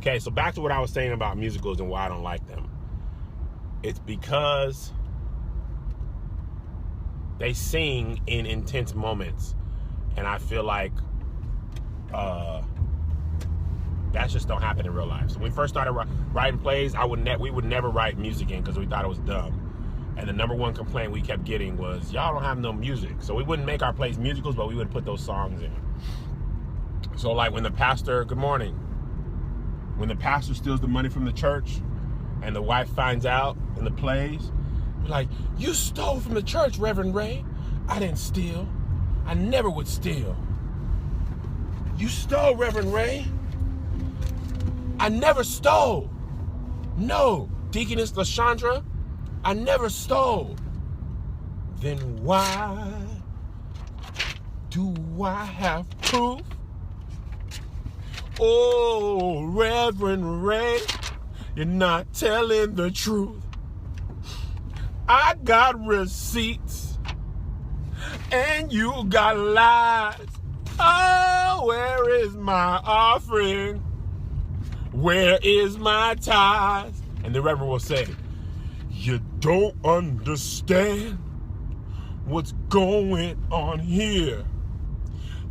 Okay, so back to what I was saying about musicals and why I don't like them. It's because they sing in intense moments, and I feel like that just don't happen in real life. So when we first started writing plays, we would never write music in because we thought it was dumb. And the number one complaint we kept getting was, y'all don't have no music. So we wouldn't make our plays musicals, but we would put those songs in. So like when the pastor, good morning, when the pastor steals the money from the church and the wife finds out in the plays, we're like, you stole from the church, Reverend Ray. I didn't steal. I never would steal. You stole, Reverend Ray. I never stole. No, Deaconess LaShandra, I never stole. Then why do I have proof? Oh, Reverend Ray, you're not telling the truth. I got receipts and you got lies. Oh, where is my offering? Where is my tithes? And the Reverend will say, you don't understand what's going on here.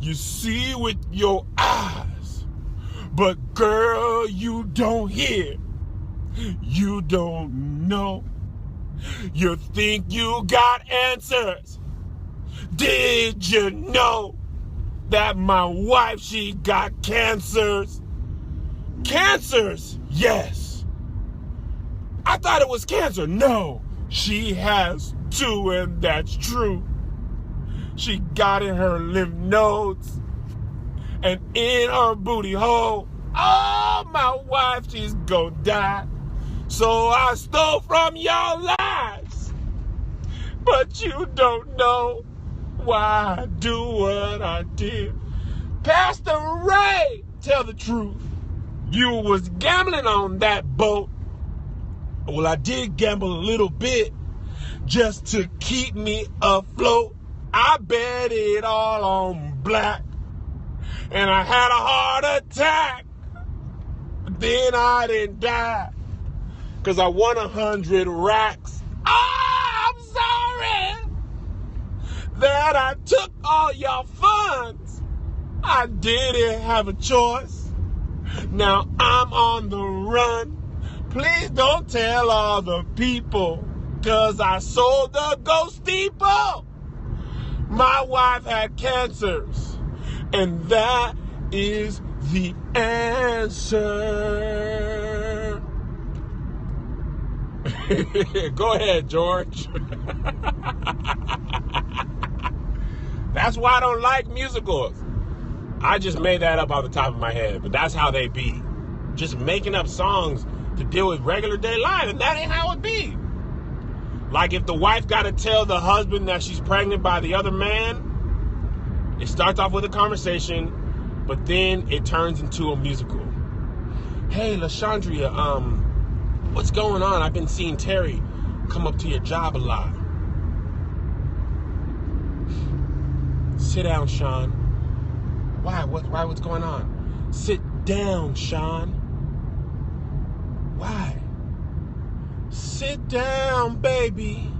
You see with your eyes, but girl, you don't hear. You don't know. You think you got answers. Did you know that my wife, she got cancers? Cancers, yes. I thought it was cancer. No, she has two, and that's true. She got in her lymph nodes and in her booty hole. Oh, my wife, she's gonna die. So I stole from your lives. But you don't know why I do what I did. Pastor Ray, tell the truth. You was gambling on that boat. Well, I did gamble a little bit just to keep me afloat. I bet it all on black. And I had a heart attack. But then I didn't die. Because I won 100 racks. Oh, I'm sorry that I took all your funds. I didn't have a choice. Now I'm on the run. Please don't tell all the people, 'cause I sold the ghost steeple. My wife had cancers, and that is the answer. Go ahead, George. That's why I don't like musicals. I just made that up off the top of my head, but that's how they be. Just making up songs to deal with regular day life, and that ain't how it be. Like if the wife got to tell the husband that she's pregnant by the other man, it starts off with a conversation, but then it turns into a musical. Hey, LaShandria, what's going on? I've been seeing Terry come up to your job a lot. Sit down, Sean. Why? What's going on? Sit down, Sean. Why? Sit down, baby.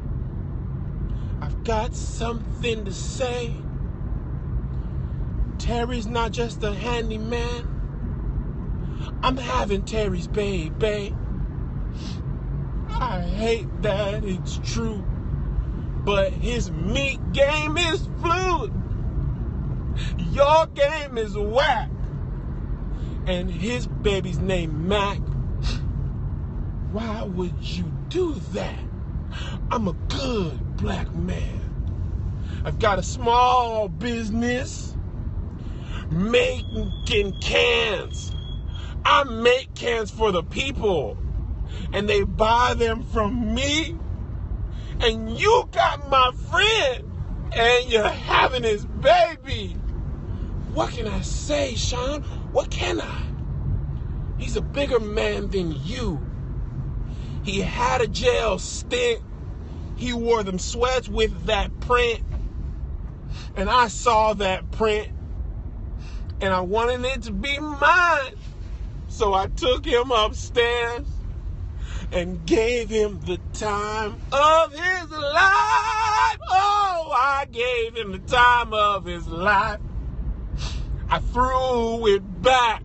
I've got something to say. Terry's not just a handyman. I'm having Terry's baby. I hate that it's true, but his meat game is fluid. Your game is whack. And his baby's name Mac. Why would you do that? I'm a good black man. I've got a small business making cans. I make cans for the people, and they buy them from me. And you got my friend, and you're having his baby. What can I say, Sean? What can I? He's a bigger man than you. He had a jail stint. He wore them sweats with that print. And I saw that print. And I wanted it to be mine. So I took him upstairs and gave him the time of his life. Oh, I gave him the time of his life. I threw it back.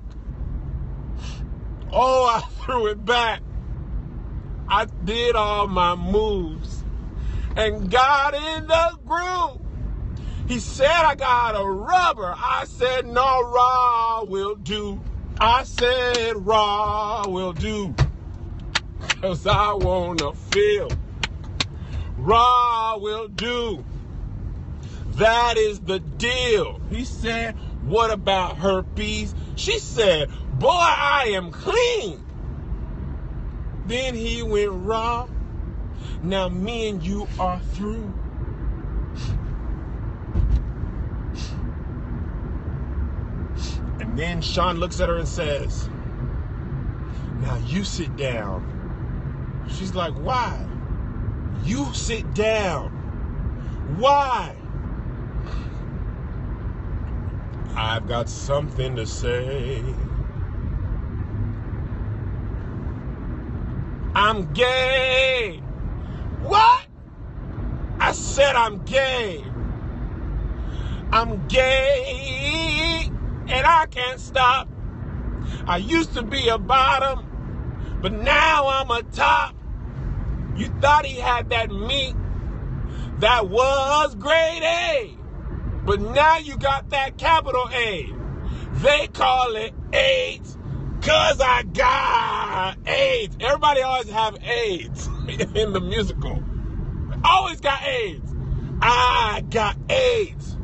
Oh, I threw it back. I did all my moves and got in the groove. He said, I got a rubber. I said, no, raw will do. I said, raw will do. 'Cause I wanna feel. Raw will do. That is the deal. He said, what about herpes? She said, boy, I am clean. Then he went raw. Now me and you are through. And then Sean looks at her and says, now you sit down. She's like, why? You sit down. Why? I've got something to say. I'm gay. What? I said I'm gay. I'm gay, and I can't stop. I used to be a bottom, but now I'm a top. You thought he had that meat that was grade A, but now you got that capital A. They call it AIDS, 'cause I got AIDS. Everybody always have AIDS in the musical. Always got AIDS. I got AIDS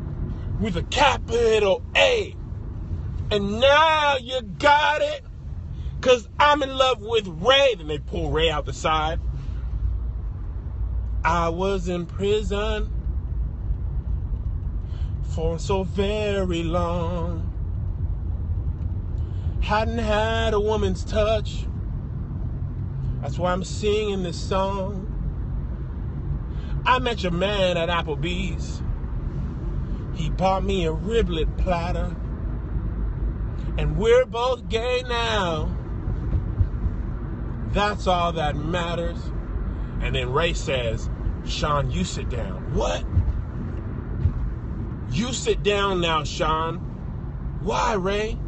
with a capital A. And now you got it, 'cause I'm in love with Ray. Then they pull Ray out the side. I was in prison for so very long. Hadn't had a woman's touch. That's why I'm singing this song. I met your man at Applebee's. He bought me a riblet platter. And we're both gay now. That's all that matters. And then Ray says, Sean, you sit down. What? You sit down now, Sean. Why, Ray?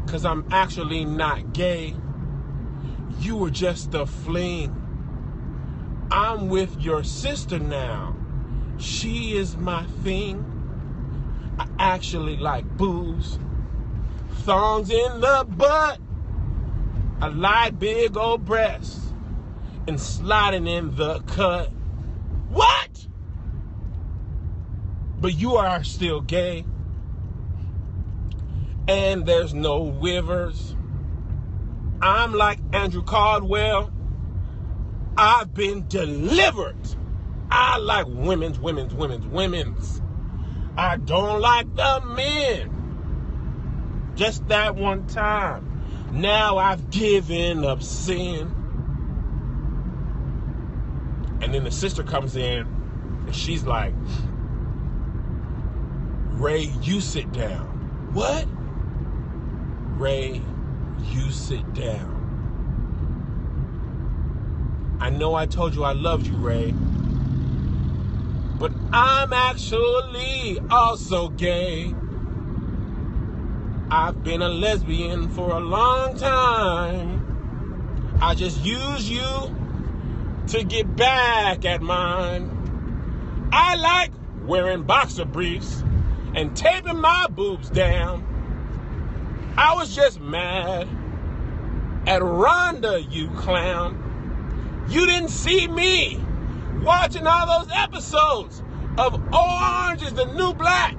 'Cause I'm actually not gay. You were just a fling. I'm with your sister now. She is my thing. I actually like boobs. Thongs in the butt. I like big old breasts. And sliding in the cut. What? But you are still gay. And there's no wivers. I'm like Andrew Caldwell. I've been delivered. I like women's. I don't like the men. Just that one time. Now I've given up sin. And then the sister comes in and she's like, Ray, you sit down. What? Ray, you sit down. I know I told you I loved you, Ray. But I'm actually also gay. I've been a lesbian for a long time. I just use you to get back at mine. I like wearing boxer briefs and taping my boobs down. I was just mad at Rhonda, you clown. You didn't see me watching all those episodes of Orange is the New Black.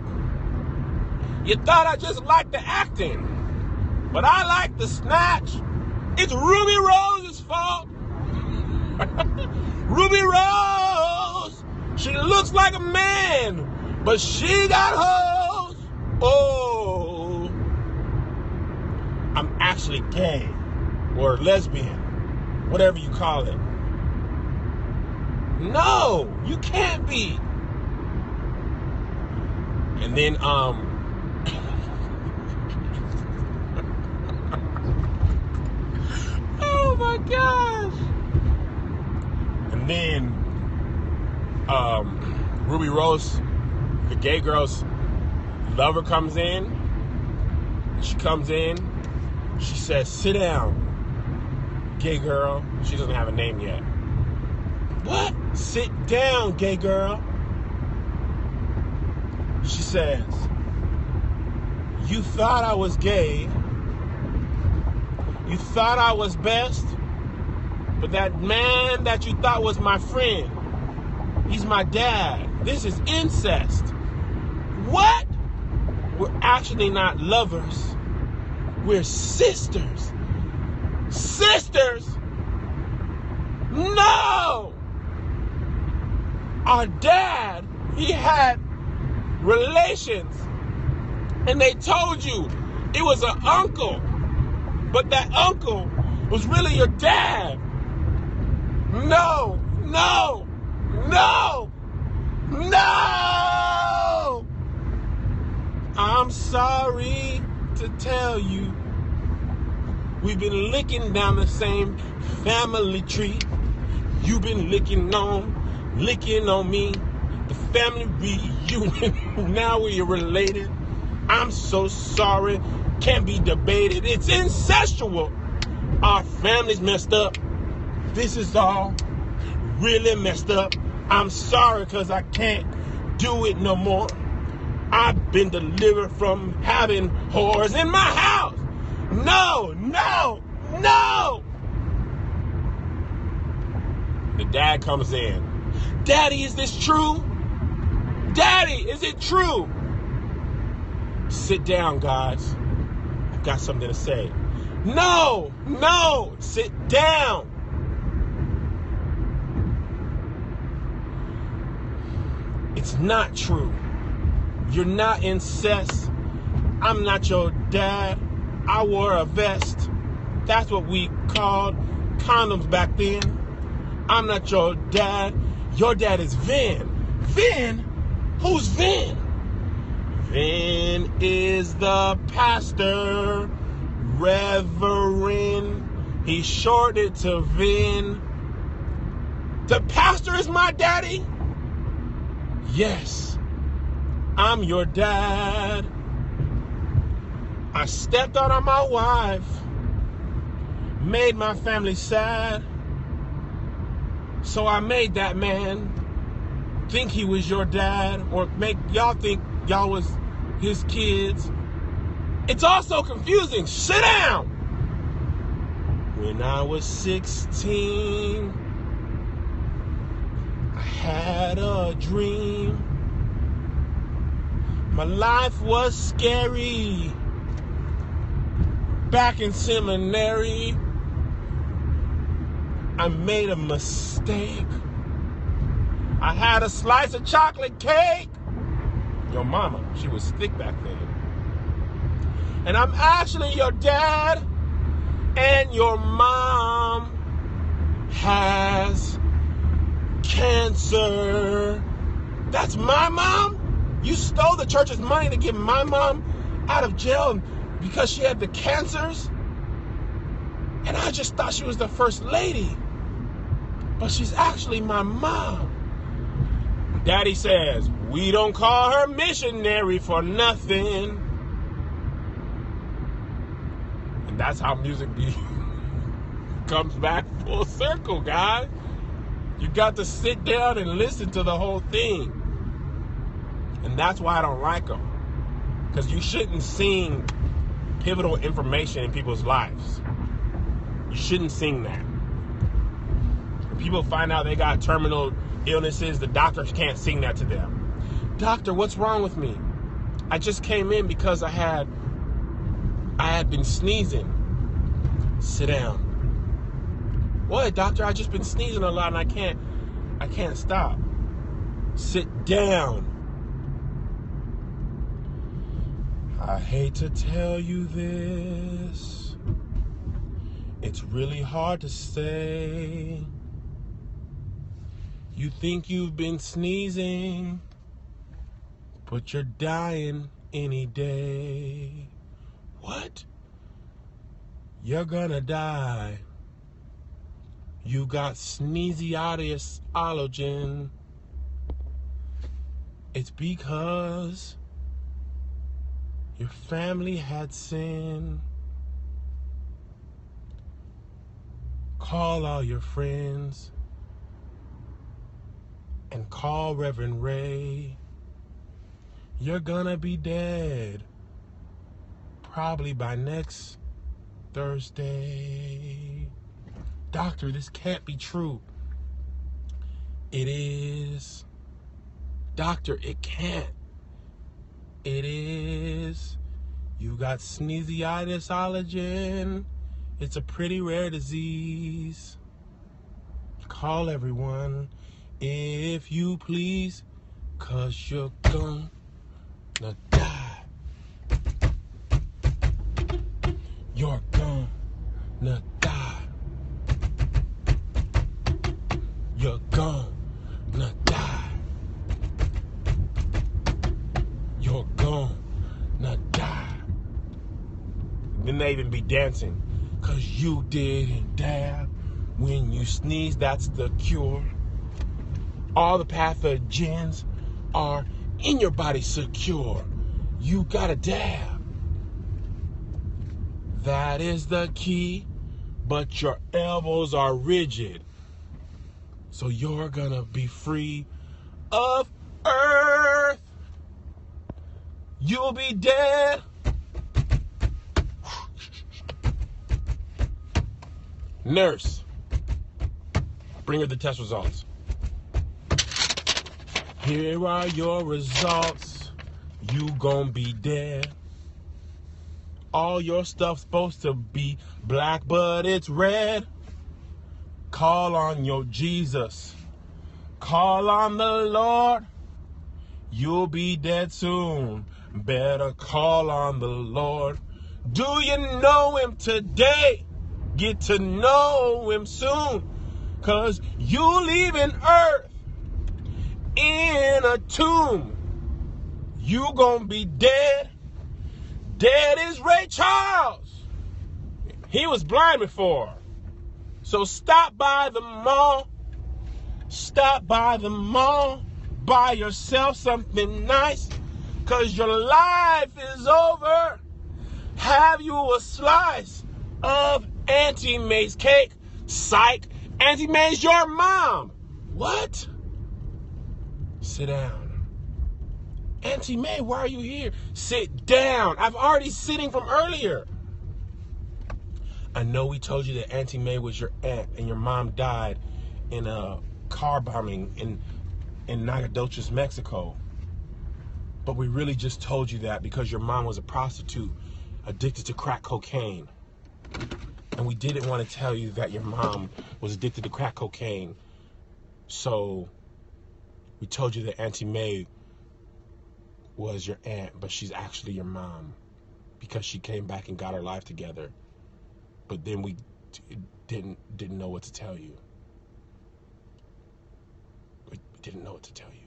You thought I just liked the acting, but I like the snatch. It's Ruby Rose's fault. Ruby Rose, she looks like a man, but she got hoes. Oh, I'm actually gay or lesbian, whatever you call it. No, you can't be. And then And then Ruby Rose, the gay girl's lover, comes in. She comes in. She says, "Sit down, gay girl." She doesn't have a name yet. "What? Sit down, gay girl." She says, "You thought I was gay. You thought I was best. But that man that you thought was my friend, he's my dad. This is incest." What? We're actually not lovers. We're sisters. Sisters? No! Our dad, he had relations. And they told you it was an uncle. But that uncle was really your dad. No, no, no, no! I'm sorry to tell you, we've been licking down the same family tree. You've been licking on me. The family reunion, now we're related. I'm so sorry, can't be debated. It's incestual. Our family's messed up. This is all really messed up. I'm sorry because I can't do it no more. I've been delivered from having whores in my house. No, no, no. The dad comes in. "Daddy, is this true? Daddy, is it true?" "Sit down, guys. I've got something to say." No, no, sit down. It's not true. You're not incest. I'm not your dad. I wore a vest. That's what we called condoms back then. I'm not your dad. Your dad is Vin. Vin? Who's Vin? Vin is the pastor, Reverend. He shorted to Vin. The pastor is my daddy? Yes, I'm your dad. I stepped out on my wife, made my family sad. So I made that man think he was your dad, or make y'all think y'all was his kids. It's all so confusing. Sit down. When I was 16, I had a dream. My life was scary. Back in seminary, I made a mistake. I had a slice of chocolate cake. Your mama, she was thick back then. And I'm actually your dad, and your mom has cancer. That's my mom? You stole the church's money to get my mom out of jail because she had the cancers? And I just thought she was the first lady. But she's actually my mom. Daddy says, we don't call her missionary for nothing. And that's how music comes back full circle, guys. You got to sit down and listen to the whole thing. And that's why I don't like them. Because you shouldn't sing pivotal information in people's lives. You shouldn't sing that. When people find out they got terminal illnesses, the doctors can't sing that to them. Doctor, what's wrong with me? I just came in because I had been sneezing. Sit down. What, doctor? I just been sneezing a lot and I can't stop. Sit down. I hate to tell you this. It's really hard to say. You think you've been sneezing, but you're dying any day. What? You're gonna die. You got sneezitis allergen. It's because your family had sin. Call all your friends and call Reverend Ray. You're gonna be dead probably by next Thursday. Doctor, this can't be true. It is. Doctor, it can't. It is. You got sneezitis allergen. It's a pretty rare disease. Call everyone, if you please, 'cause you're gonna die. You're gonna die. You're gonna die. You're gonna die. Then they even be dancing. 'Cause you didn't dab. When you sneeze, that's the cure. All the pathogens are in your body secure. You gotta dab. That is the key. But your elbows are rigid. So you're gonna be free of earth. You'll be dead. Nurse, bring her the test results. Here are your results. You gon' be dead. All your stuff's supposed to be black, but it's red. Call on your Jesus. Call on the Lord. You'll be dead soon. Better call on the Lord. Do you know him today? Get to know him soon, 'cause you leaving earth in a tomb. You gonna be dead. Dead is Ray Charles. He was blind before. So stop by the mall. Stop by the mall. Buy yourself something nice, 'cause your life is over. Have you a slice of Auntie May's cake? Psych. Auntie May's your mom. What? Sit down. Auntie May, why are you here? Sit down. I've already sitting from earlier. I know we told you that Auntie May was your aunt and your mom died in a car bombing in Nacogdoches, Mexico. But we really just told you that because your mom was a prostitute addicted to crack cocaine. And we didn't want to tell you that your mom was addicted to crack cocaine. So we told you that Auntie May was your aunt, but she's actually your mom because she came back and got her life together. But then we didn't know what to tell you. We didn't know what to tell you.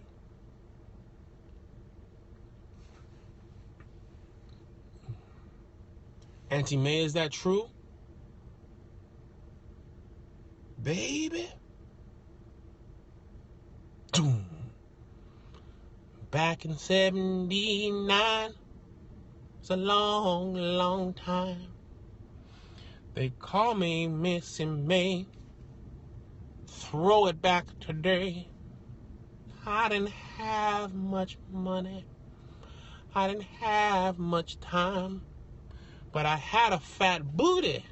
Auntie May, is that true? Baby. Doom. Back in 79, it's a long, long time. They call me Missy May. Throw it back today. I didn't have much money. I didn't have much time. But I had a fat booty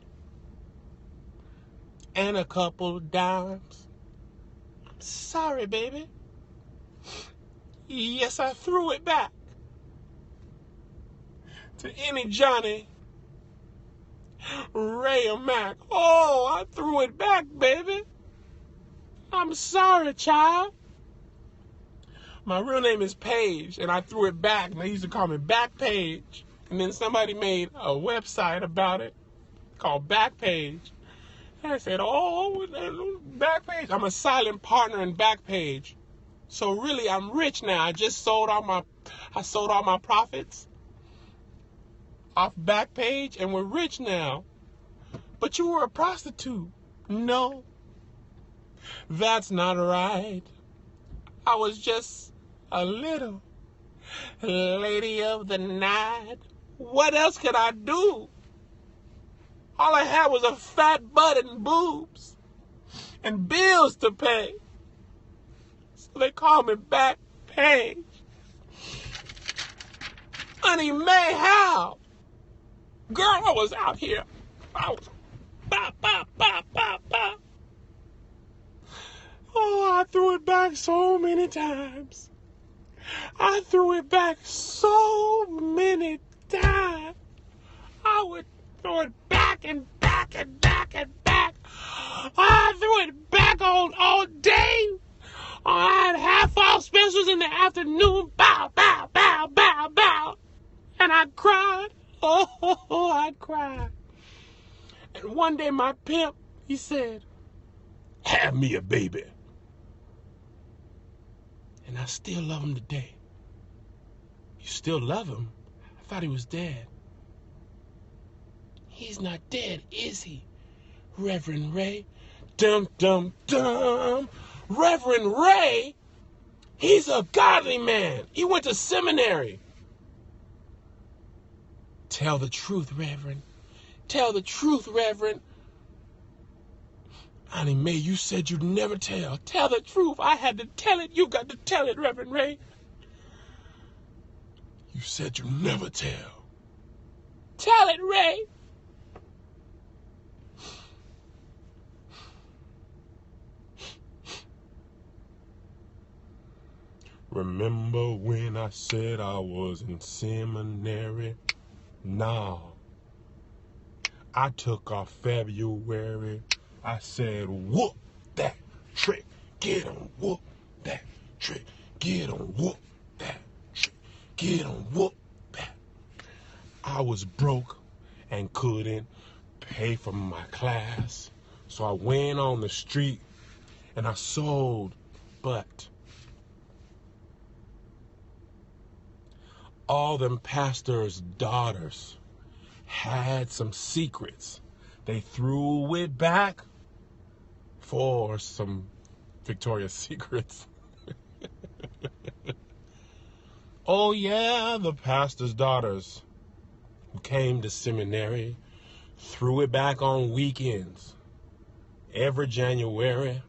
and a couple dimes. I'm sorry, baby. Yes, I threw it back to any Johnny, Ray, or Mac. Oh, I threw it back, baby. I'm sorry, child. My real name is Paige, and I threw it back. And they used to call me Backpage. And then somebody made a website about it called Backpage. And I said, oh, Backpage. I'm a silent partner in Backpage. So really, I'm rich now. I just sold all my profits off Backpage, and we're rich now. But you were a prostitute. No. That's not right. I was just a little lady of the night. What else could I do? All I had was a fat butt and boobs and bills to pay. So they called me Back Page. Honey May, how? Girl, I was out here. I was bop, bop, bop, bop, bop. Oh, I threw it back so many times. I threw it back so many times. I would throw it back and back and back and back. I threw it back all day. I had half-off specials in the afternoon. Bow, bow, bow, bow, bow. And I cried. Oh, I cried. And one day my pimp, he said, "Have me a baby." And I still love him today. You still love him? I thought he was dead. He's not dead, is he? Reverend Ray? Dum, dum, dum. Reverend Ray? He's a godly man. He went to seminary. Tell the truth, Reverend. Tell the truth, Reverend. Annie Mae, you said you'd never tell. Tell the truth. I had to tell it. You got to tell it, Reverend Ray. You said you'd never tell. Tell it, Ray. Remember when I said I was in seminary? Nah. I took off February. I said, whoop that trick. Get on, whoop that trick. Get on, whoop that trick. Get on, whoop that. I was broke and couldn't pay for my class. So I went on the street and I sold butt. All them pastors' daughters had some secrets. They threw it back for some Victoria's Secrets. Oh yeah, the pastor's daughters who came to seminary threw it back on weekends every January.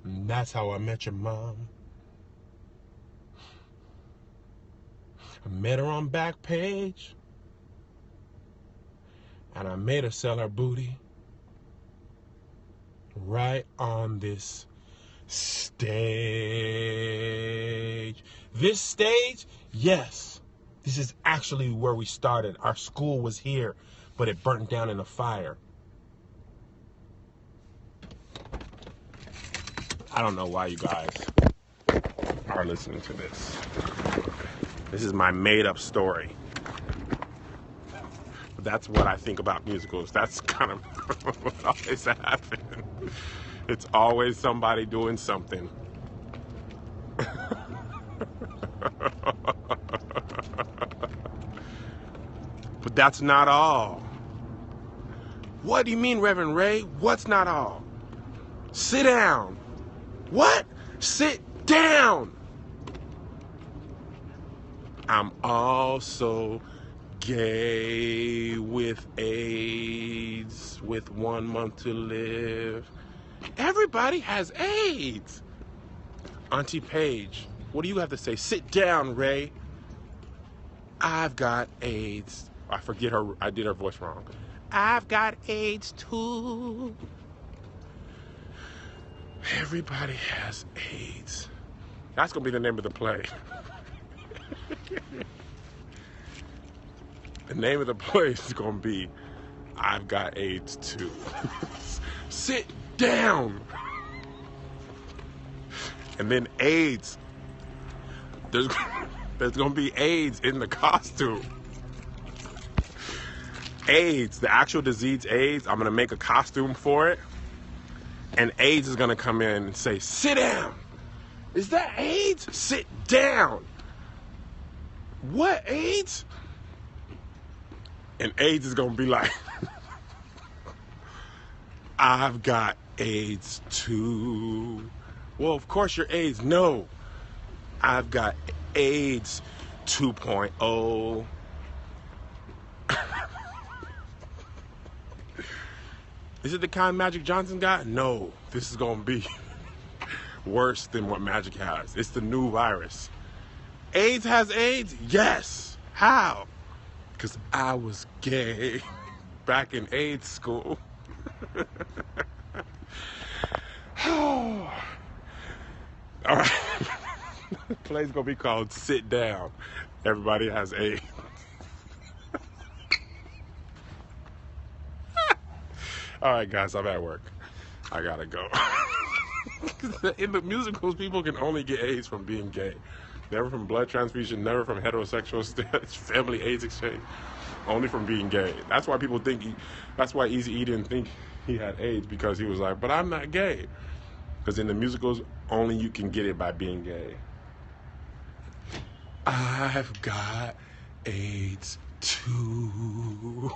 And that's how I met your mom. I met her on Backpage, and I made her sell her booty right on this stage. This stage, yes, this is actually where we started. Our school was here, but it burnt down in a fire. I don't know why you guys are listening to this. This is my made-up story. That's what I think about musicals. That's kind of what always happens. It's always somebody doing something. But that's not all. What do you mean, Reverend Ray? What's not all? Sit down. What? Sit down. I'm also gay with AIDS, with 1 month to live. Everybody has AIDS. Auntie Paige, what do you have to say? Sit down, Ray. I've got AIDS. I forget her, I did her voice wrong. I've got AIDS too. Everybody has AIDS. That's gonna be the name of the play. The name of the play is gonna be I've Got AIDS Too. Sit down. And then AIDS. There's gonna be AIDS in the costume. AIDS, the actual disease AIDS, I'm gonna make a costume for it. And AIDS is gonna come in and say, sit down. Is that AIDS? Sit down. What, AIDS? And AIDS is gonna be like, I've got AIDS too. Well, of course you're AIDS. No, I've got AIDS 2.0. Is it the kind Magic Johnson got? No, this is gonna be worse than what Magic has. It's the new virus. AIDS has AIDS? Yes. How? Because I was gay back in AIDS school. All right. The play's gonna be called Sit Down. Everybody has AIDS. All right, guys, I'm at work. I gotta go. In the musicals, people can only get AIDS from being gay. Never from blood transfusion, never from heterosexual family AIDS exchange. Only from being gay. That's why people think that's why Eazy-E didn't think he had AIDS, because he was like, but I'm not gay. Because in the musicals, only you can get it by being gay. I've got AIDS too.